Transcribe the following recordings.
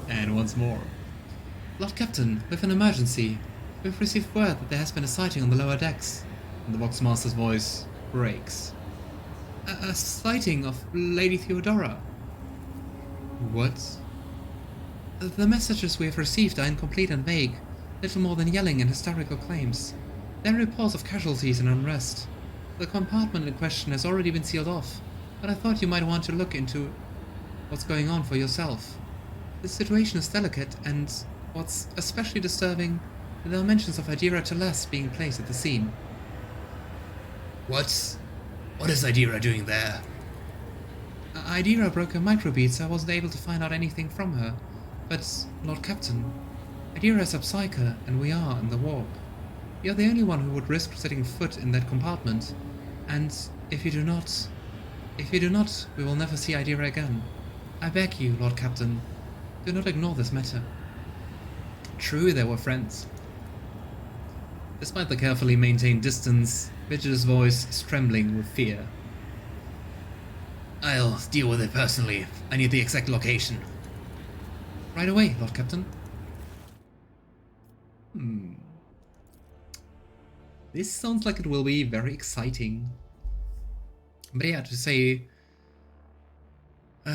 And once more. Lord Captain, with an emergency. We've received word that there has been a sighting on the lower decks. And the Boxmaster's voice breaks. A sighting of Lady Theodora. What? The messages we have received are incomplete and vague, little more than yelling and hysterical claims. There are reports of casualties and unrest. The compartment in question has already been sealed off, but I thought you might want to look into what's going on for yourself. The situation is delicate, and what's especially disturbing, there are mentions of Idira Teles being placed at the scene. What is Idira doing there? Idira broke her microbead, so I wasn't able to find out anything from her. But, Lord Captain, Idira is a Psyker, and we are in the warp. You're the only one who would risk setting foot in that compartment, and if you do not, we will never see Idira again. I beg you, Lord Captain, do not ignore this matter. True, they were friends. Despite the carefully maintained distance, Vigil's voice is trembling with fear. I'll deal with it personally. I need the exact location. Right away, Lord Captain. This sounds like it will be very exciting. But yeah, to say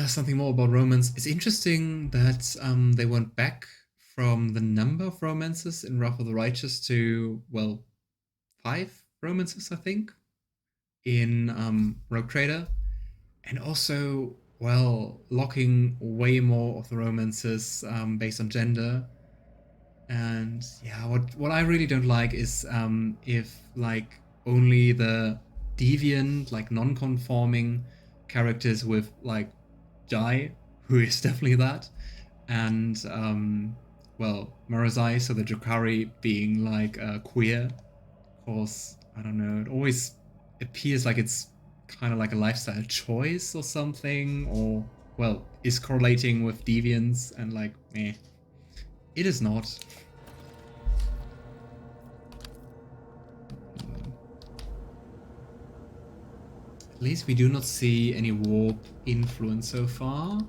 something more about romance, it's interesting that they went back from the number of romances in Wrath of the Righteous to, well, 5 romances, I think, in Rogue Trader. And also, well, locking way more of the romances based on gender. And yeah, what I really don't like is if like only the deviant, like non-conforming characters with like Jai, who is definitely that, and well, Marazhai, so the Drakari being like queer. Of course, I don't know, it always appears like it's kind of like a lifestyle choice or something, or well, is correlating with deviance, and like, meh. It is not. At least we do not see any warp influence so far.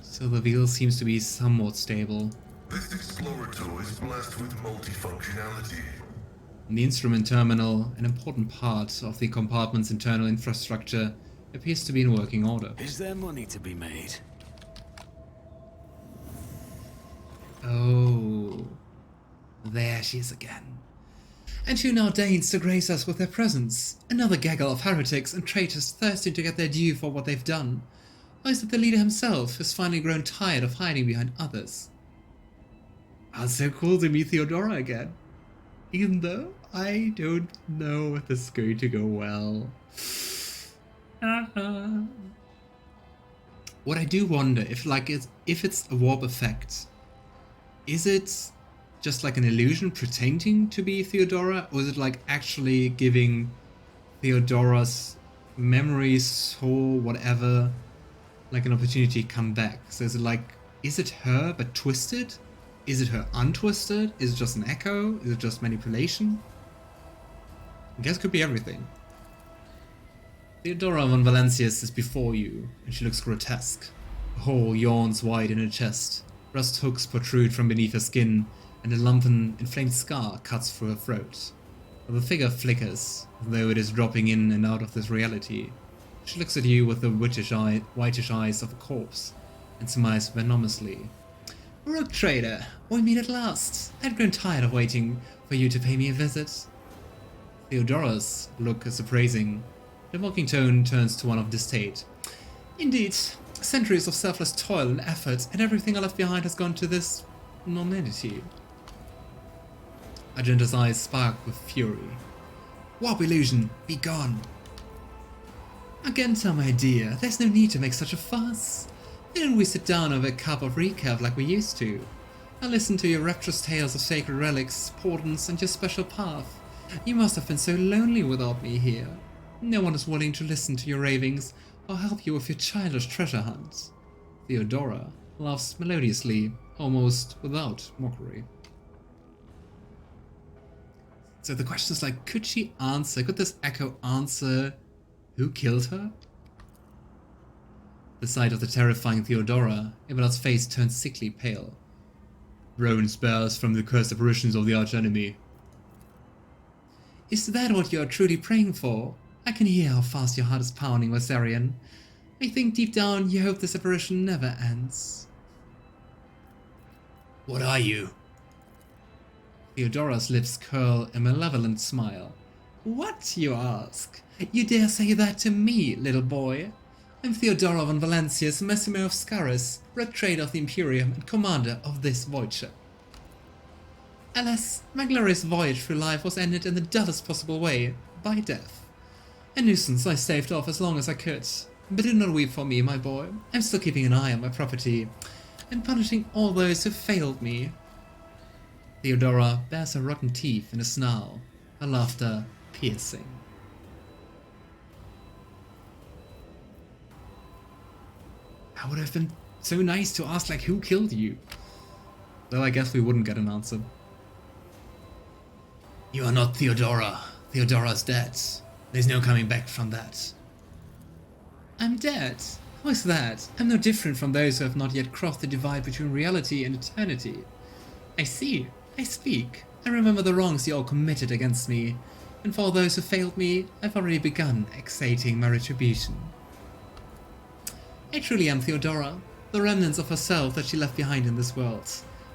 So the wheel seems to be somewhat stable. This Explorator is blessed with multifunctionality. The instrument terminal, an important part of the compartment's internal infrastructure, appears to be in working order. Is there money to be made? Oh, there she is again. And who now deigns to grace us with their presence? Another gaggle of heretics and traitors thirsting to get their due for what they've done. Or is it the leader himself has finally grown tired of hiding behind others? Ah, it's so cool to meet Theodora again. Even though I don't know if this is going to go well. What I do wonder if it's a warp effect. Is it just like an illusion pretending to be Theodora, or is it like actually giving Theodora's memories, soul, whatever, like an opportunity to come back? So is it like, is it her but twisted? Is it her untwisted? Is it just an echo? Is it just manipulation? I guess it could be everything. Theodora von Valencius is before you, and she looks grotesque. A hole yawns wide in her chest. Rust hooks protrude from beneath her skin, and a lumpen, inflamed scar cuts through her throat. But the figure flickers, though it is dropping in and out of this reality. She looks at you with the whitish eyes of a corpse, and smiles venomously. Rogue Trader, we meet at last. I'd grown tired of waiting for you to pay me a visit. Theodora's look is appraising. The mocking tone turns to one of distaste. Indeed, centuries of selfless toil and effort, and everything I left behind has gone to this nonentity. Argenta's eyes spark with fury. Warp illusion, be gone. Argenta, my dear, there's no need to make such a fuss. Why don't we sit down over a cup of recap like we used to? I'll listen to your rapturous tales of sacred relics, portents, and your special path. You must have been so lonely without me here. No one is willing to listen to your ravings or help you with your childish treasure hunt. Theodora laughs melodiously, almost without mockery. So the question is like, could this echo answer who killed her? The sight of the terrifying Theodora, Abelard's face turned sickly pale. Rowan spares from the cursed apparitions of the archenemy. Is that what you are truly praying for? I can hear how fast your heart is pounding, Wasarian. I think deep down you hope this apparition never ends. What are you? Theodora's lips curl a malevolent smile. What, you ask? You dare say that to me, little boy? I'm Theodora von Valencius, Messemer of Scaris, red trader of the Imperium and commander of this void ship. Alas, my glorious voyage through life was ended in the dullest possible way, by death. A nuisance I staved off as long as I could. But do not weep for me, my boy. I'm still keeping an eye on my property, and punishing all those who failed me. Theodora bares her rotten teeth in a snarl, her laughter piercing. I would have been so nice to ask, like, who killed you? Though I guess we wouldn't get an answer. You are not Theodora. Theodora's dead. There's no coming back from that. I'm dead? How is that? I'm no different from those who have not yet crossed the divide between reality and eternity. I see. I speak. I remember the wrongs you all committed against me, and for those who failed me, I've already begun exciting my retribution. I truly am Theodora, the remnants of herself that she left behind in this world.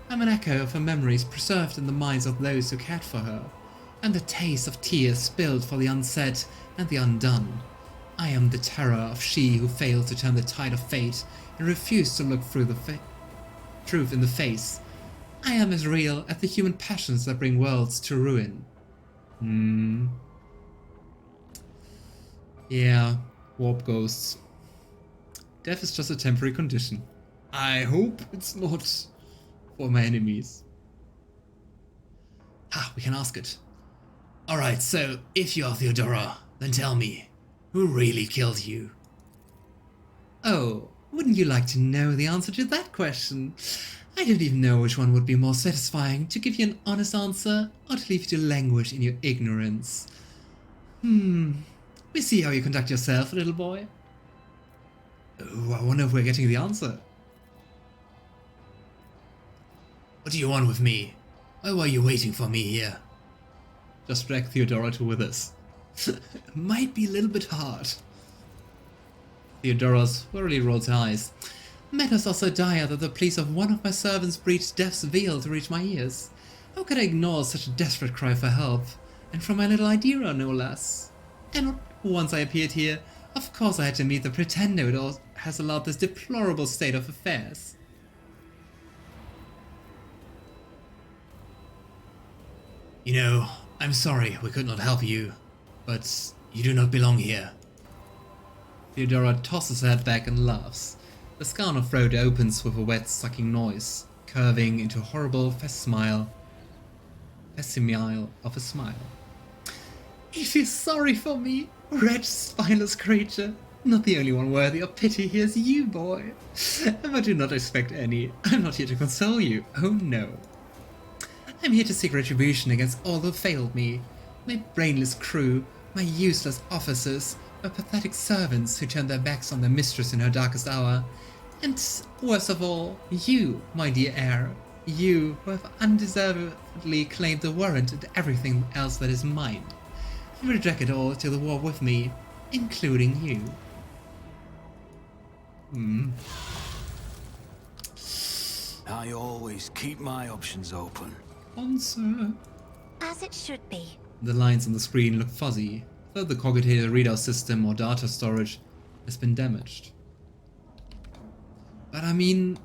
I'm an echo of her memories preserved in the minds of those who cared for her, and the taste of tears spilled for the unsaid and the undone. I am the terror of she who failed to turn the tide of fate and refused to look through the truth in the face. I am as real as the human passions that bring worlds to ruin. Yeah, warp ghosts. Death is just a temporary condition. I hope it's not for my enemies. We can ask it. Alright, so if you are Theodora, then tell me, who really killed you? Oh, wouldn't you like to know the answer to that question? I don't even know which one would be more satisfying, to give you an honest answer, or to leave you to languish in your ignorance. We see how you conduct yourself, little boy. Oh, I wonder if we're getting the answer. What do you want with me? Why were you waiting for me here? Just drag Theodora to with us. Might be a little bit hard. Theodora swirly rolls her eyes. Matters are so dire that the pleas of one of my servants breached death's veil to reach my ears. How could I ignore such a desperate cry for help? And from my little Idira, no less. And once I appeared here, of course I had to meet the pretender who has allowed this deplorable state of affairs. You know, I'm sorry we could not help you, but you do not belong here. Theodora tosses her head back and laughs. The scar of throat opens with a wet, sucking noise, curving into a horrible facsimile of a smile. You feel sorry for me, wretched, spineless creature. Not the only one worthy of pity here is you, boy. And I do not expect any. I'm not here to console you. Oh no. I'm here to seek retribution against all who failed me. My brainless crew, my useless officers, my pathetic servants who turned their backs on their mistress in her darkest hour. And worst of all, you, my dear heir. You who have undeservedly claimed the warrant and everything else that is mine. You will drag it all to the war with me, including you. I always keep my options open. Answer. As it should be. The lines on the screen look fuzzy, though the cogitator readout system or data storage has been damaged. But I mean,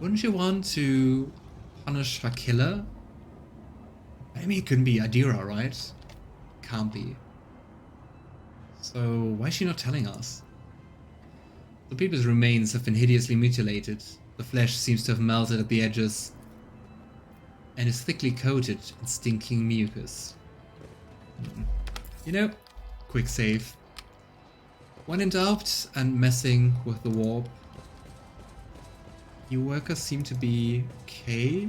wouldn't you want to punish her killer? I mean, it couldn't be Idira, right? Can't be. So why is she not telling us? The people's remains have been hideously mutilated. The flesh seems to have melted at the edges and is thickly coated in stinking mucus. You know, quick save. When in doubt and messing with the warp, you workers seem to be okay.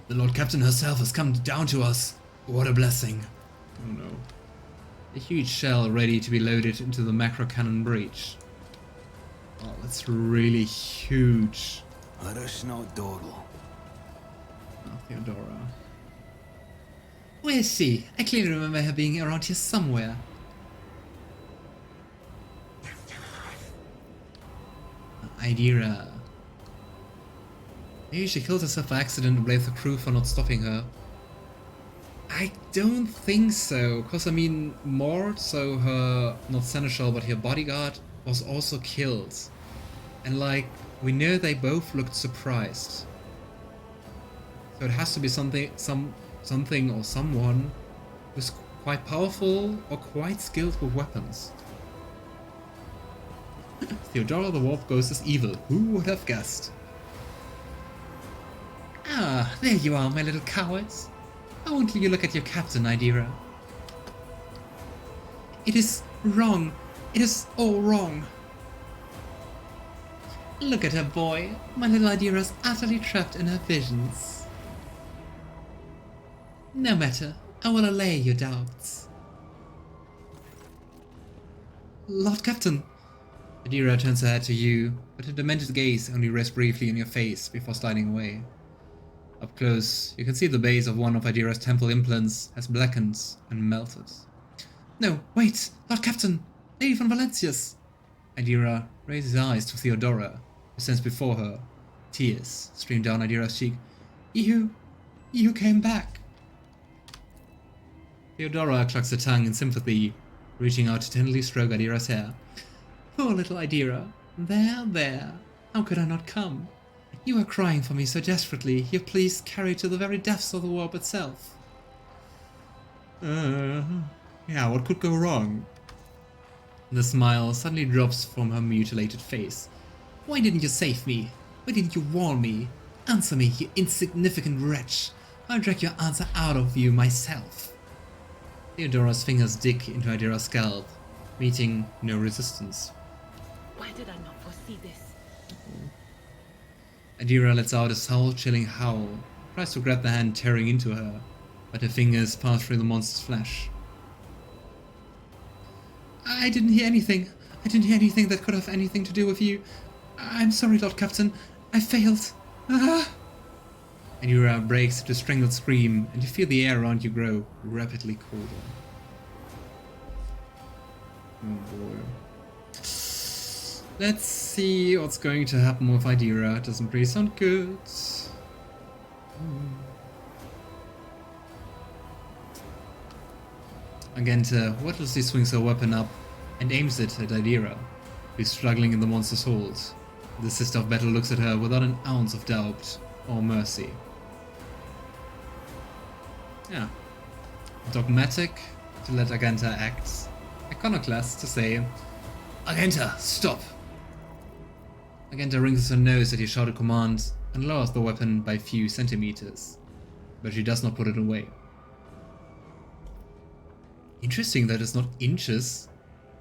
The Lord Captain herself has come down to us. What a blessing. Oh no. A huge shell ready to be loaded into the macro cannon breech. Oh, that's really huge. Let us not dawdle. Oh, Theodora. Where is she? I clearly remember her being around here somewhere. Idira. Maybe she killed herself by accident and blamed the crew for not stopping her. I don't think so, because I mean, Mort, so her, not Seneschal, but her bodyguard, was also killed. And like, we know they both looked surprised. So it has to be something or someone who's quite powerful or quite skilled with weapons. Theodora the Warp Ghost is evil. Who would have guessed? Ah, there you are, my little cowards. Why won't you look at your captain, Idira? It is wrong. It is all wrong. Look at her, boy. My little Idira's utterly trapped in her visions. No matter. I will allay your doubts. Lord Captain. Idira turns her head to you, but her demented gaze only rests briefly on your face before sliding away. Up close, you can see the base of one of Idira's temple implants has blackened and melted. No, wait! Lord Captain! Lady von Valencius! Idira raises her eyes to Theodora, who stands before her. Tears stream down Idira's cheek. You came back! Theodora clucks her tongue in sympathy, reaching out to tenderly stroke Idira's hair. Poor little Idira. There. How could I not come? You were crying for me so desperately, your pleas carried to the very depths of the warp itself. Yeah, what could go wrong? The smile suddenly drops from her mutilated face. Why didn't you save me? Why didn't you warn me? Answer me, you insignificant wretch. I'll drag your answer out of you myself. Theodora's fingers dig into Idira's scalp, meeting no resistance. Why did I not foresee this? Idira lets out a soul-chilling howl, tries to grab the hand tearing into her, but her fingers pass through the monster's flesh. I didn't hear anything. I didn't hear anything that could have anything to do with you. I'm sorry, Lord Captain. I failed. Ah! Idira breaks into a strangled scream, and you feel the air around you grow rapidly colder. Oh boy. Let's see what's going to happen with Idira. Doesn't really sound good. Argenta wordlessly swings her weapon up and aims it at Idira, who's struggling in the monster's hold. The Sister of Battle looks at her without an ounce of doubt or mercy. Yeah. Dogmatic to let Argenta act. Iconoclast to say, Argenta, stop! Argenta wrinkles her nose at your shouted command and lowers the weapon by a few centimeters, but she does not put it away. Interesting that it's not inches,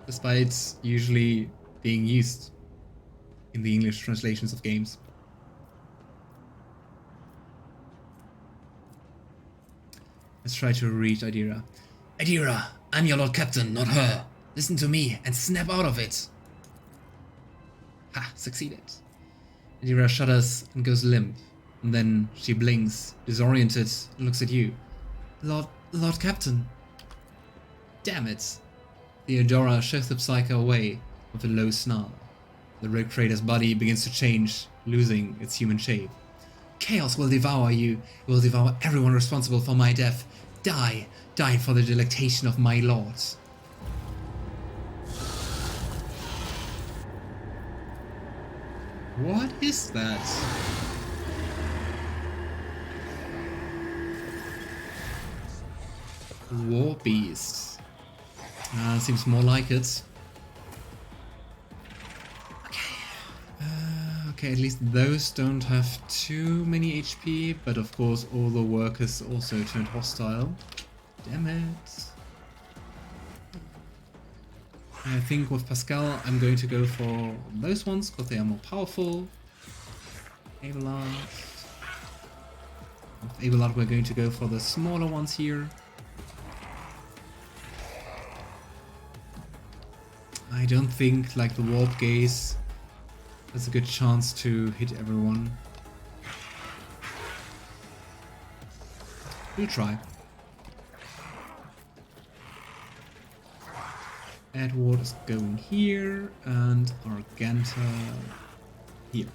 despite usually being used in the English translations of games. Let's try to reach Idira. Idira, I'm your Lord Captain, not her. Listen to me and snap out of it. Ha, succeeded. Idira shudders and goes limp, and then she blinks, disoriented, and looks at you. Lord Captain. Damn it. Theodora shoves the Psyker away with a low snarl. The Rogue Trader's body begins to change, losing its human shape. Chaos will devour you. It will devour everyone responsible for my death. Die for the delectation of my lord. What is that? War Beast. Seems more like it. Okay, at least those don't have too many HP, but of course all the workers also turned hostile. Damn it. I think with Pasqal I'm going to go for those ones because they are more powerful. Abelard. With Abelard we're going to go for the smaller ones here. I don't think like the warp gaze has a good chance to hit everyone. We'll try. Edward is going here, and Argenta here.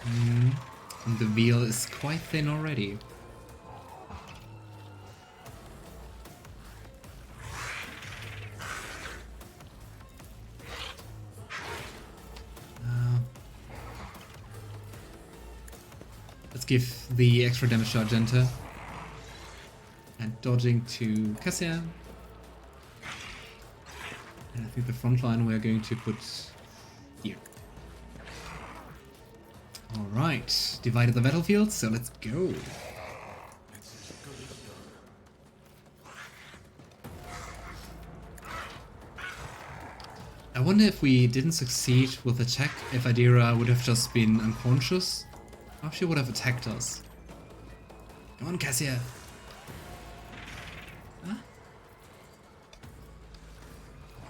And the veil is quite thin already. Let's give the extra damage to Argenta. And dodging to Cassia. And I think the front line we're going to put here. Alright, divided the battlefield, so let's go. I wonder if we didn't succeed with the check, if Idira would have just been unconscious. How she would have attacked us. Come on, Cassia. Huh?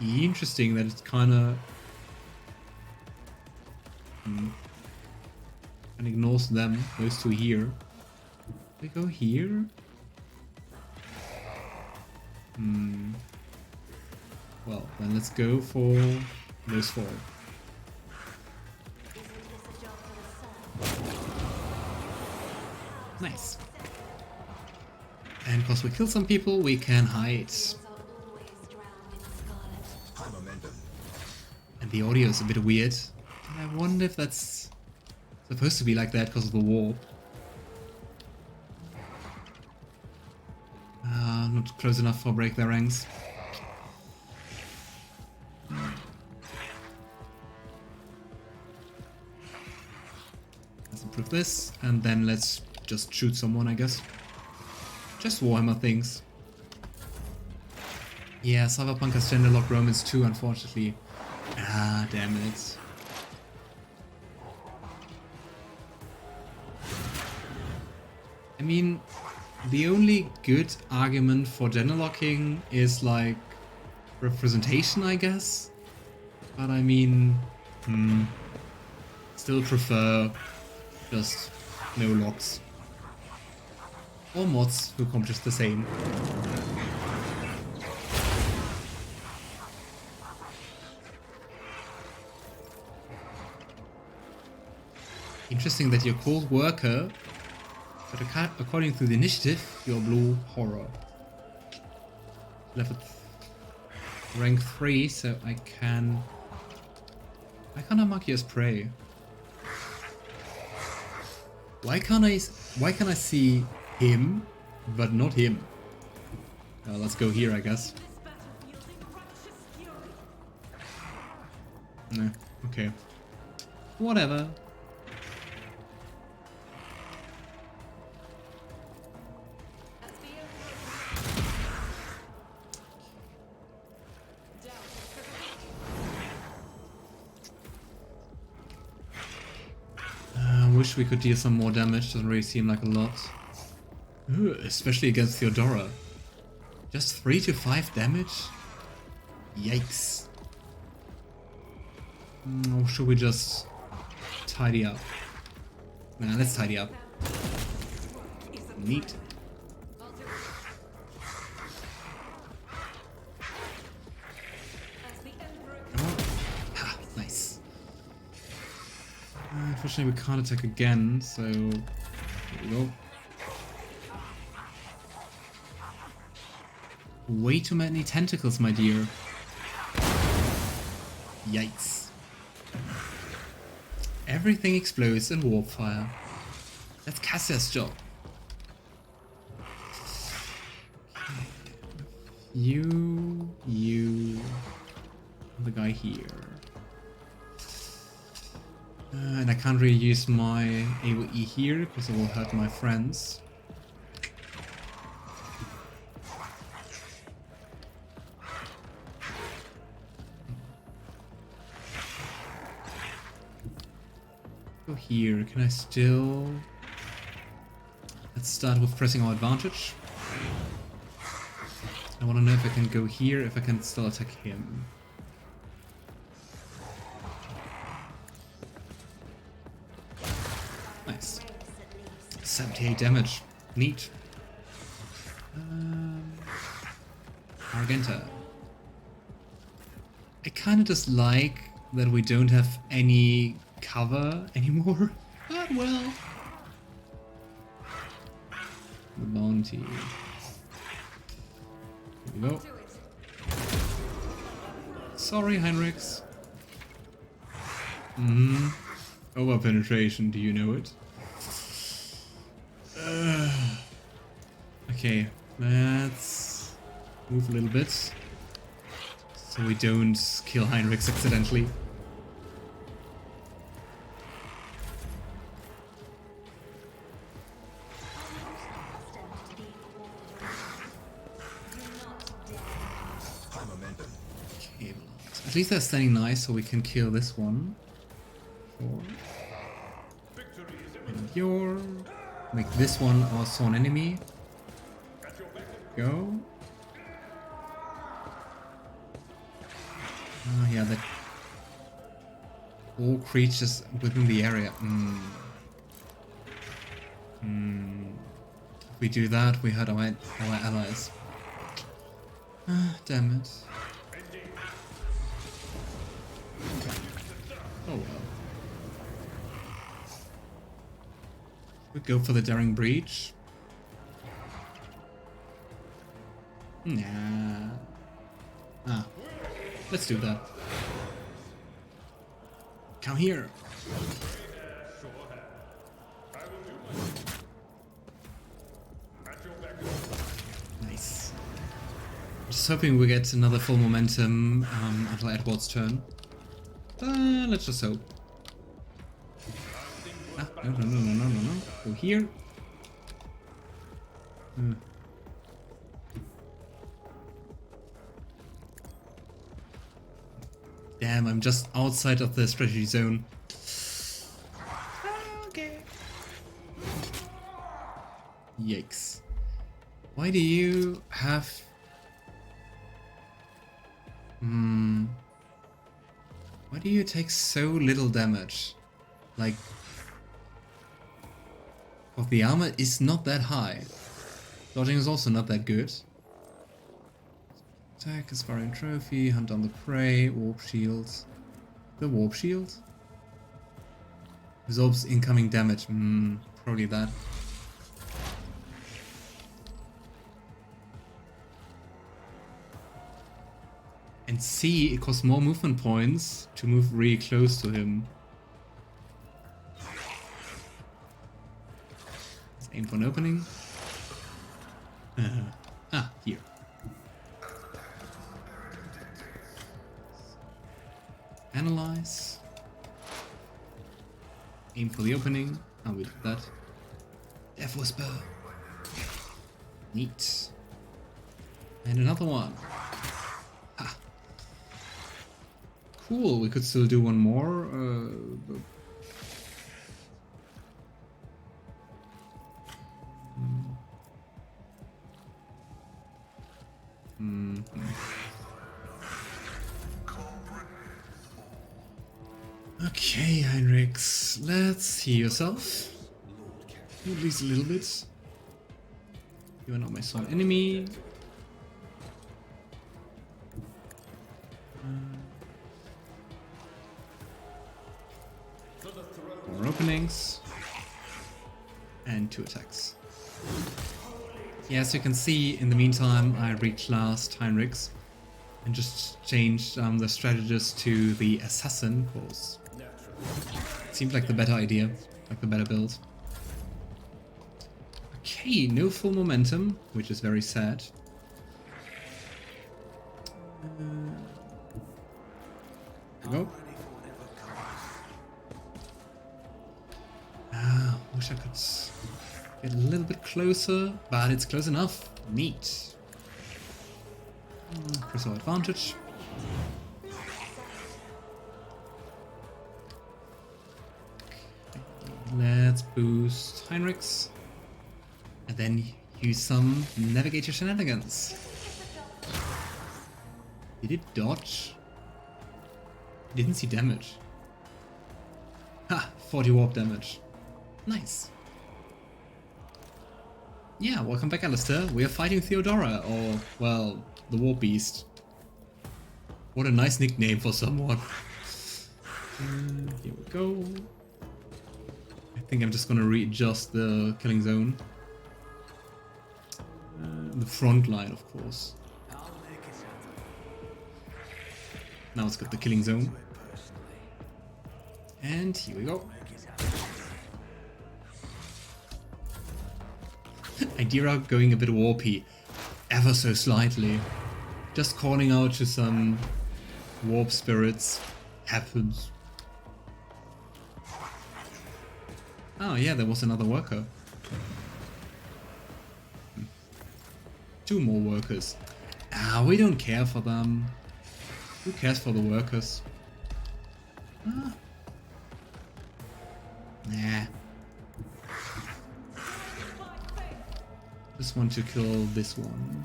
Interesting that it's kinda... and ignores them, those two here. We go here? Well, then let's go for those four. Nice. And because we kill some people, we can hide. And the audio is a bit weird. I wonder if that's supposed to be like that because of the warp. Not close enough for break their ranks. Let's improve this, and then let's just shoot someone, I guess. Just Warhammer things. Yeah, Cyberpunk has genderlocked Romans too, unfortunately. Ah, damn it. I mean, the only good argument for genderlocking is like representation, I guess. But I mean, still prefer just no locks. Or mods who accomplish the same. Interesting that you're called worker, but according to the initiative, you're blue horror. Level rank 3, so I can... Why can't I mark you as prey? Why can't I see him, but not him? Let's go here, I guess. No, okay. Whatever. Wish we could deal some more damage, doesn't really seem like a lot. Ugh, especially against Theodora. Just 3 to 5 damage? Yikes. Or should we just tidy up? Nah, let's tidy up. Neat. Ha, nice. Unfortunately, we can't attack again, so here we go. Way too many tentacles, my dear. Yikes. Everything explodes in warp fire. That's Cassia's job. You, the guy here. And I can't really use my AoE here because it will hurt my friends. Go here. Can I still... Let's start with pressing our advantage. I want to know if I can go here, if I can still attack him. Nice. 78 damage. Neat. Argenta. I kind of dislike that we don't have any cover anymore. But well. The bounty. Here we go. Sorry, Heinrix. Over penetration, do you know it? Okay, let's move a little bit so we don't kill Heinrix accidentally. Okay, at least they're standing nice, so we can kill this one. 4. And your. Make this one our sworn enemy. Go. Oh yeah, that all creatures within the area. If we do that, we hurt our allies. Ah, damn it. Oh well. We go for the daring breach. Nah. Ah. Let's do that. Come here. Nice. Just hoping we get another full momentum until Edward's turn. Let's just hope. Ah, no. Go here. Damn, I'm just outside of the strategy zone. Okay. Yikes. Why do you have... Why do you take so little damage? Like... Well, the armor is not that high. Dodging is also not that good. Attack, aspiring trophy, hunt down the prey, warp shield. The warp shield? Absorbs incoming damage. Probably that. And C, it costs more movement points to move really close to him. Let's aim for an opening. Here. Analyze. Aim for the opening. We did that. Death Whisper. Neat. And another one. Ha. Cool, we could still do one more. Okay, Heinrix, let's heal yourself. At least a little bit. You are not my sworn enemy. More openings. And 2 attacks. Yeah, as you can see, in the meantime, I reclassed Heinrix and just changed the strategist to the assassin course. Seemed like the better idea, like the better build. Okay, no full momentum, which is very sad. There we go. Wish I could get a little bit closer, but it's close enough. Neat. Press our advantage. Let's boost Heinrix. And then use some Navigator shenanigans. Did it dodge? Didn't see damage. Ha! 40 warp damage. Nice. Yeah, welcome back, Alistair. We are fighting Theodora, or, well, the War Beast. What a nice nickname for someone. Here we go. I think I'm just gonna readjust the killing zone. The front line, of course. Now it's got the killing zone. And here we go. Idira going a bit warpy, ever so slightly. Just calling out to some warp spirits happens. Oh yeah, there was another worker. 2 more workers. Ah, we don't care for them. Who cares for the workers? Ah. Nah. Just want to kill this one.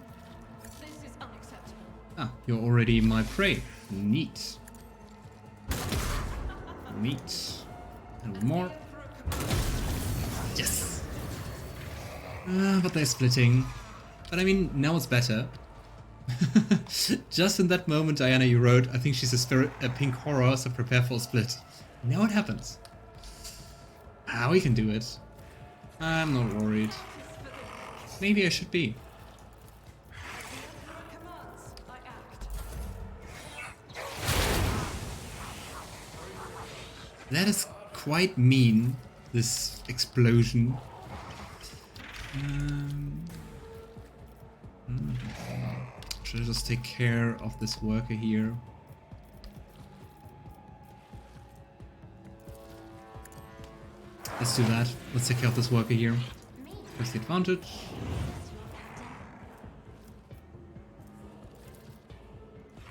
This is unacceptable. Ah, you're already my prey. Neat. Neat. And one more. Yes! But they're splitting. But I mean, now it's better. Just in that moment, Diana, you wrote, I think she's a pink horror, so prepare for a split. Now it happens. Ah, we can do it. I'm not worried. Maybe I should be. That is quite mean, this explosion. Should I just take care of this worker here? Let's do that. Let's take care of this worker here. Press the advantage.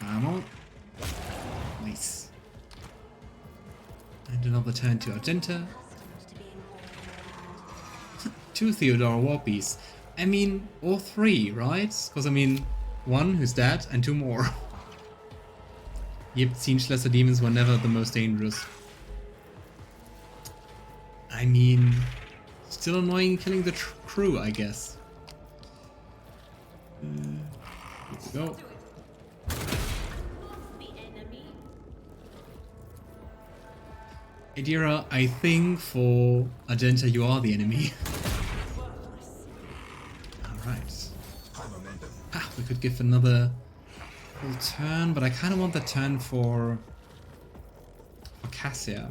Ammo. Nice. And another turn to Argenta. 2 Theodora Warpies. I mean, or 3, right? Because I mean, 1 who's dead and 2 more. Yep, Siege Lesser Demons were never the most dangerous. I mean, still annoying killing the crew, I guess. Here we go. Idira, I think for Argenta you are the enemy. Alright. Ah, we could give another full turn, but I kind of want the turn for Cassia.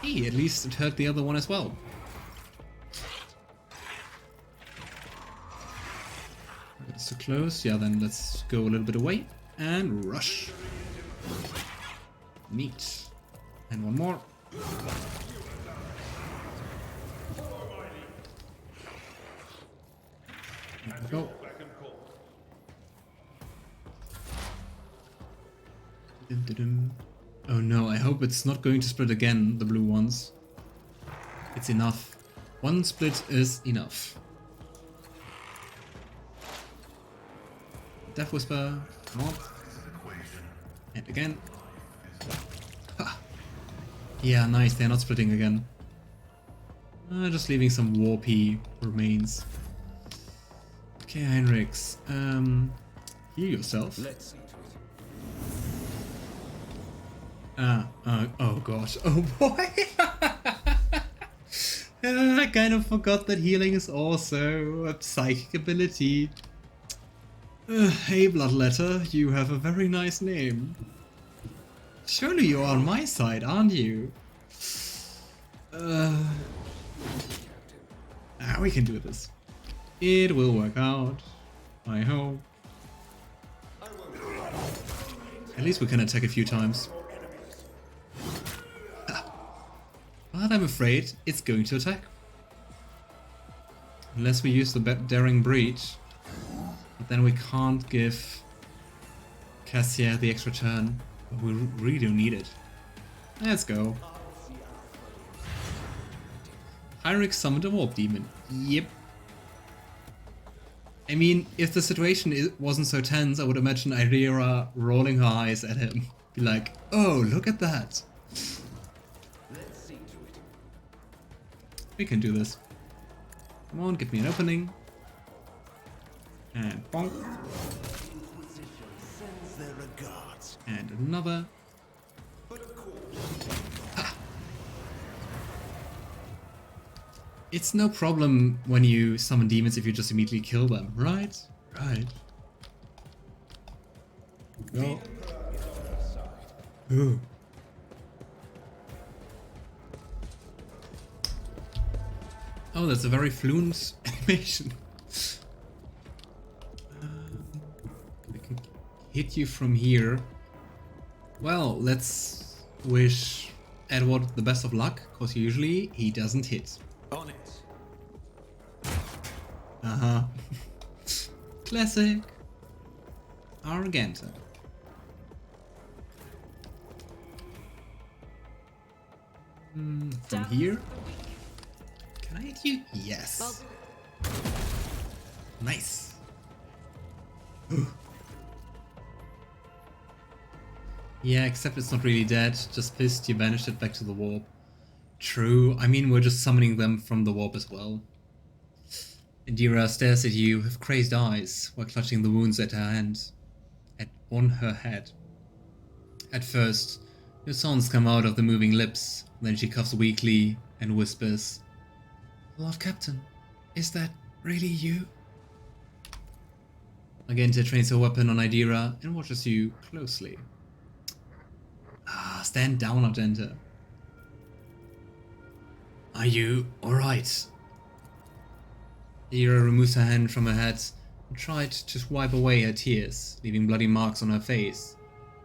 Hey, at least it hurt the other one as well. It's too close. Yeah, then let's go a little bit away and rush. Neat. And one more. There we go. Oh no, I hope it's not going to split again, the blue ones. It's enough. One split is enough. Death Whisper, come on. And again. Ha. Yeah, nice, they're not splitting again. Just leaving some warpy remains. Okay, Heinrix, heal yourself. Let's see to it. Oh gosh, oh boy! I kind of forgot that healing is also a psychic ability. Hey Bloodletter, you have a very nice name. Surely you're on my side, aren't you? We can do this. It will work out, I hope. At least we can attack a few times. But I'm afraid it's going to attack. Unless we use the Daring Breach. But then we can't give Cassia the extra turn. But we really don't need it. Let's go. Heinrix summoned a warp demon. Yep. I mean, if the situation wasn't so tense, I would imagine Idira rolling her eyes at him. Be like, oh, look at that. We can do this. Come on, give me an opening. And bonk. And another. Ha. It's no problem when you summon demons if you just immediately kill them, right? Right. Go. Ooh. Oh, that's a very fluent animation. I can hit you from here. Well, let's wish Edward the best of luck, because usually he doesn't hit. On it. Uh-huh. Classic. Argenta. From here? Can I hit you? Yes. Nice. Yeah, except it's not really dead. Just pissed you banished it back to the warp. True. I mean, we're just summoning them from the warp as well. Idira stares at you with crazed eyes while clutching the wounds at her hand. On her head. At first, no sounds come out of the moving lips. Then she coughs weakly and whispers, "Lord Captain, is that really you?" Argenta trains her weapon on Idira and watches you closely. Ah, stand down, Argenta. Are you alright? Idira removes her hand from her head and tried to wipe away her tears, leaving bloody marks on her face.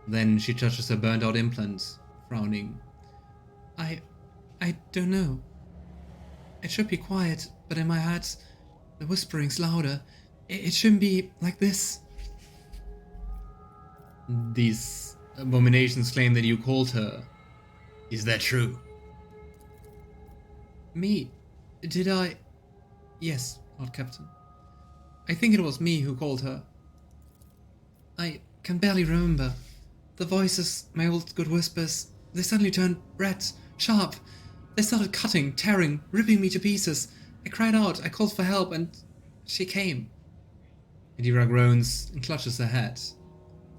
Then she touches her burnt out implant, frowning. I don't know. It should be quiet, but in my head, the whispering's louder. It shouldn't be like this. These abominations claim that you called her. Is that true? Me? Did I? Yes, Lord Captain. I think it was me who called her. I can barely remember. The voices, my old good whispers, they suddenly turned red, sharp. They started cutting, tearing, ripping me to pieces. I cried out, I called for help, and she came. Idira groans and clutches her head.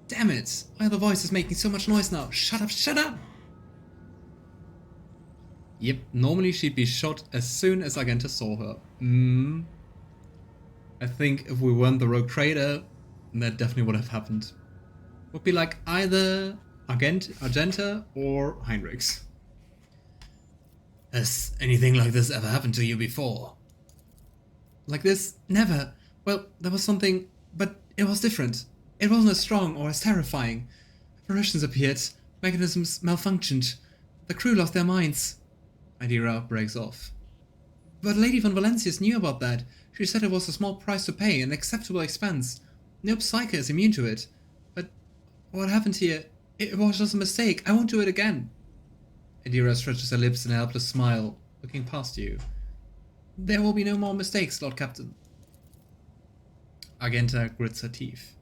Damn it! Why are the voices making so much noise now? Shut up, shut up! Yep, normally she'd be shot as soon as Argenta saw her. I think if we weren't the rogue trader, that definitely would have happened. Would be like either Argenta or Heinrix. Has anything like this ever happened to you before? Like this? Never. Well, there was something, but it was different. It wasn't as strong or as terrifying. Apparitions appeared, mechanisms malfunctioned, the crew lost their minds. Idira breaks off. But Lady von Valencius knew about that. She said it was a small price to pay, an acceptable expense. No Psyker is immune to it. But what happened here? It was just a mistake. I won't do it again. Idira stretches her lips in a helpless smile, looking past you. There will be no more mistakes, Lord Captain. Argenta grits her teeth.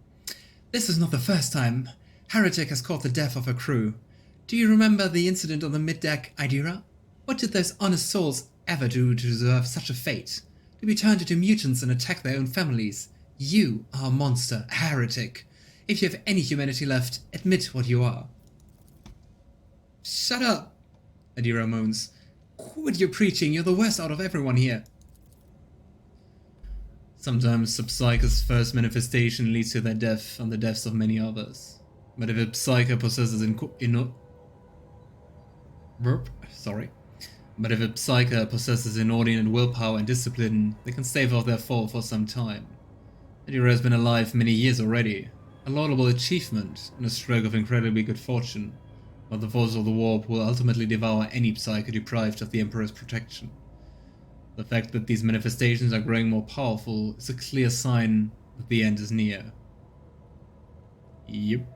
This is not the first time. Heretic has caused the death of her crew. Do you remember the incident on the mid-deck, Idira? What did those honest souls ever do to deserve such a fate? To be turned into mutants and attack their own families? You are a monster, a heretic. If you have any humanity left, admit what you are. Shut up, Idira moans. Quit your preaching, you're the worst out of everyone here. Sometimes a Psyker's first manifestation leads to their death and the deaths of many others. But if a Psyker possesses inordinate willpower and discipline, they can stave off their fall for some time. Idira has been alive many years already, a laudable achievement and a stroke of incredibly good fortune, but the forces of the warp will ultimately devour any Psyker deprived of the Emperor's protection. The fact that these manifestations are growing more powerful is a clear sign that the end is near. Yep.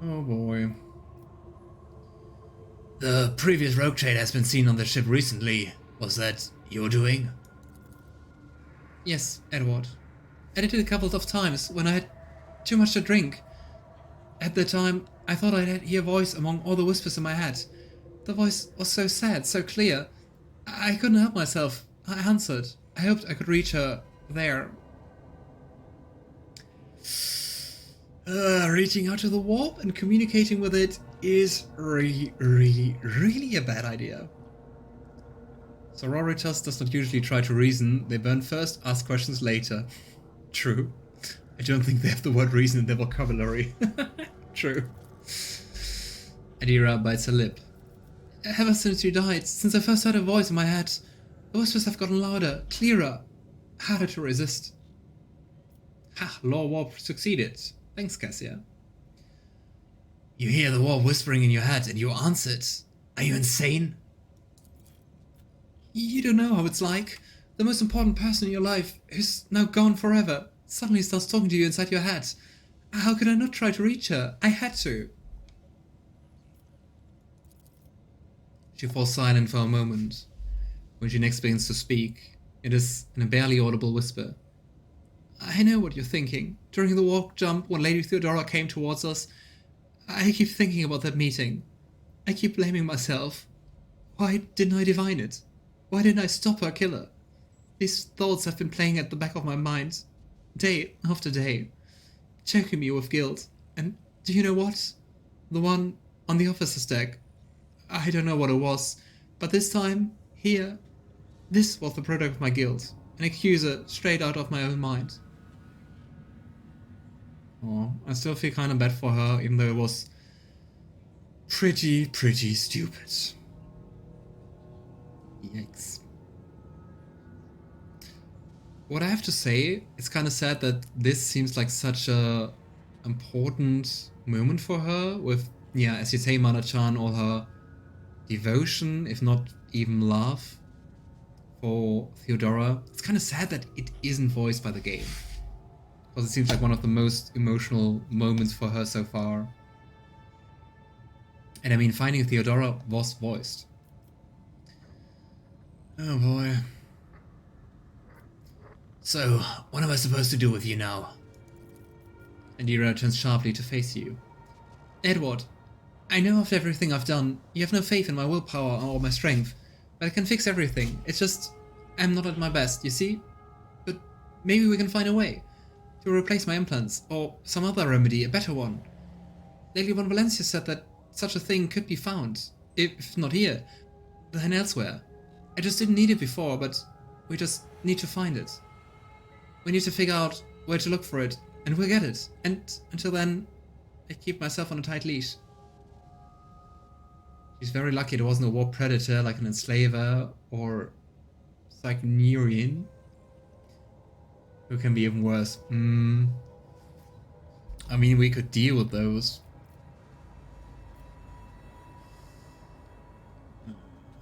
Oh boy. The previous rogue trader has been seen on the ship recently. Was that your doing? Yes, Edward. I did it a couple of times when I had too much to drink. At the time, I thought I'd hear a voice among all the whispers in my head. The voice was so sad, so clear. I couldn't help myself. I answered. I hoped I could reach her there. Reaching out to the warp and communicating with it is really a bad idea. Sororitas does not usually try to reason. They burn first, ask questions later. True. I don't think they have the word reason in their vocabulary. True. Idira bites her lip. Ever since you died, since I first heard a voice in my head, the whispers have gotten louder, clearer, harder to resist. Ha! Law Warp succeeded. Thanks, Cassia. You hear the warp whispering in your head and you answer it. Are you insane? You don't know how it's like. The most important person in your life, who's now gone forever, suddenly starts talking to you inside your head. How could I not try to reach her? I had to. She falls silent for a moment. When she next begins to speak, it is in a barely audible whisper. I know what you're thinking. During the walk jump, when Lady Theodora came towards us, I keep thinking about that meeting. I keep blaming myself. Why didn't I divine it? Why didn't I stop her killer? These thoughts have been playing at the back of my mind, day after day, choking me with guilt. And do you know what? The one on the officer's deck. I don't know what it was, but this time, here, this was the product of my guilt. An accuser straight out of my own mind. Oh, I still feel kind of bad for her, even though it was pretty stupid. Yikes. What I have to say, it's kind of sad that this seems like such a important moment for her with, yeah, as you say, Mana-chan, all her devotion, if not even love, for Theodora. It's kind of sad that it isn't voiced by the game, because it seems like one of the most emotional moments for her so far. And I mean, Finding Theodora was voiced. Oh boy. So, what am I supposed to do with you now? Idira turns sharply to face you. Edward, I know after everything I've done, you have no faith in my willpower or my strength, but I can fix everything. It's just, I'm not at my best, you see? But maybe we can find a way to replace my implants, or some other remedy, a better one. Lady Von Valencia said that such a thing could be found, if not here, then elsewhere. I just didn't need it before, but we just need to find it. We need to figure out where to look for it, and we'll get it. And until then, I keep myself on a tight leash. She's very lucky it wasn't a war predator like an enslaver or Psychonerian, who can be even worse. I mean, we could deal with those.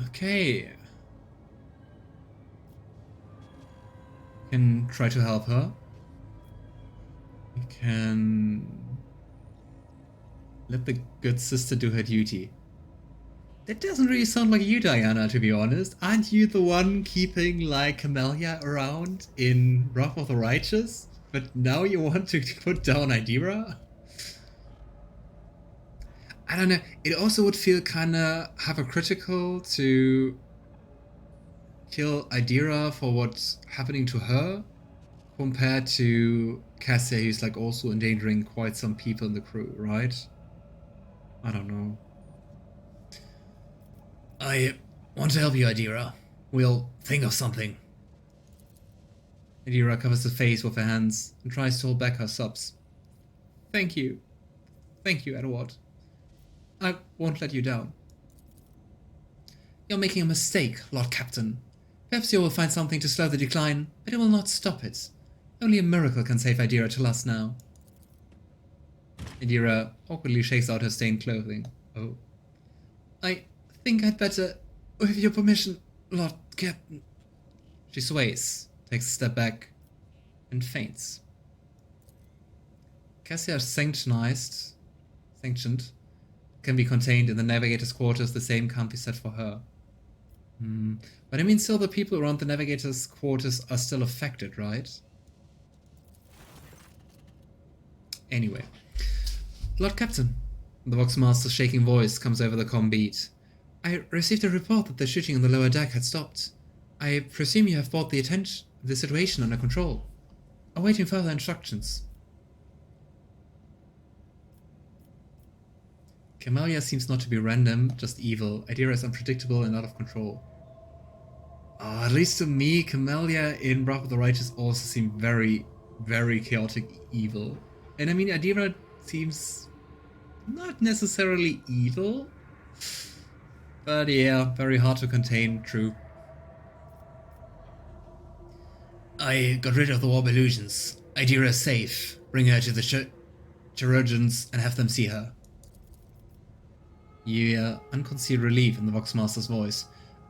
Okay. Can try to help her. We can let the good sister do her duty. That doesn't really sound like you, Diana, to be honest. Aren't you the one keeping, like, Camellia around in Wrath of the Righteous? But now you want to put down Idira? I don't know. It also would feel kinda hypocritical to kill Idira for what's happening to her, compared to Cassia, who's like also endangering quite some people in the crew, right? I don't know. I want to help you, Idira. We'll think of something. Idira covers her face with her hands and tries to hold back her sobs. Thank you. Thank you, Edward. I won't let you down. You're making a mistake, Lord Captain. Perhaps you will find something to slow the decline, but it will not stop it. Only a miracle can save Idira till us now. Idira awkwardly shakes out her stained clothing. Oh. I think I'd better, with your permission, Lord Captain. She sways, takes a step back, and faints. Cassia sanctioned, can be contained in the Navigator's quarters, the same can't be said for her. But I mean, still the people around the Navigator's quarters are still affected, right? Anyway. Lord Captain, the Voxmaster's shaking voice comes over the comm beat. I received a report that the shooting on the lower deck had stopped. I presume you have brought the situation under control. Awaiting further instructions. Camellia seems not to be random, just evil. Idira is unpredictable and out of control. At least to me, Camellia in Wrath of the Righteous also seemed very, very chaotic evil. And I mean, Idira seems not necessarily evil, but yeah, very hard to contain, true. I got rid of the warp illusions. Idira is safe. Bring her to the chirurgeons and have them see her. You hear unconcealed relief in the Voxmaster's voice.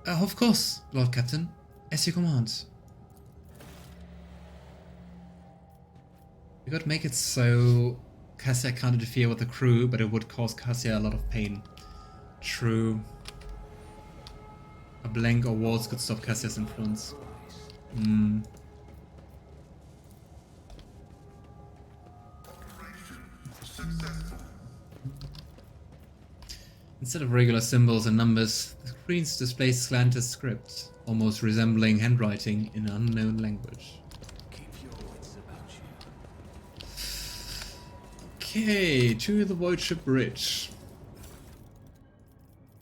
Of course, Lord Captain. As you command. We could make it so Cassia can't interfere with the crew, but it would cause Cassia a lot of pain. True. A blank or walls could stop Cassia's influence. Instead of regular symbols and numbers, the screens display slanted script, almost resembling handwriting in an unknown language. Keep your wits about you. Okay, to the Void Ship Bridge.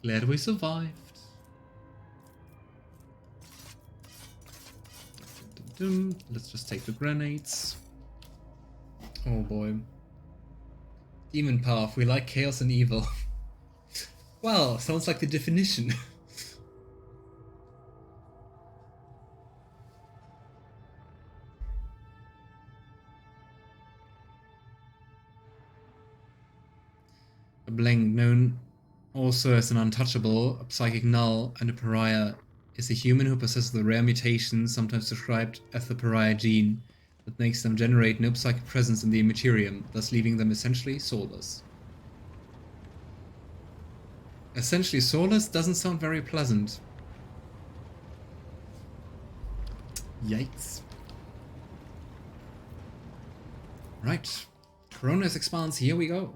Glad we survived. Let's just take the grenades. Oh boy. Demon Path, we like chaos and evil. Well, sounds like the definition. A blank, known also as an untouchable, a psychic null, and a pariah, is a human who possesses the rare mutation, sometimes described as the pariah gene, that makes them generate no psychic presence in the Imperium, thus leaving them essentially soulless. Essentially soulless doesn't sound very pleasant. Yikes. Right. Koronus Expanse, here we go.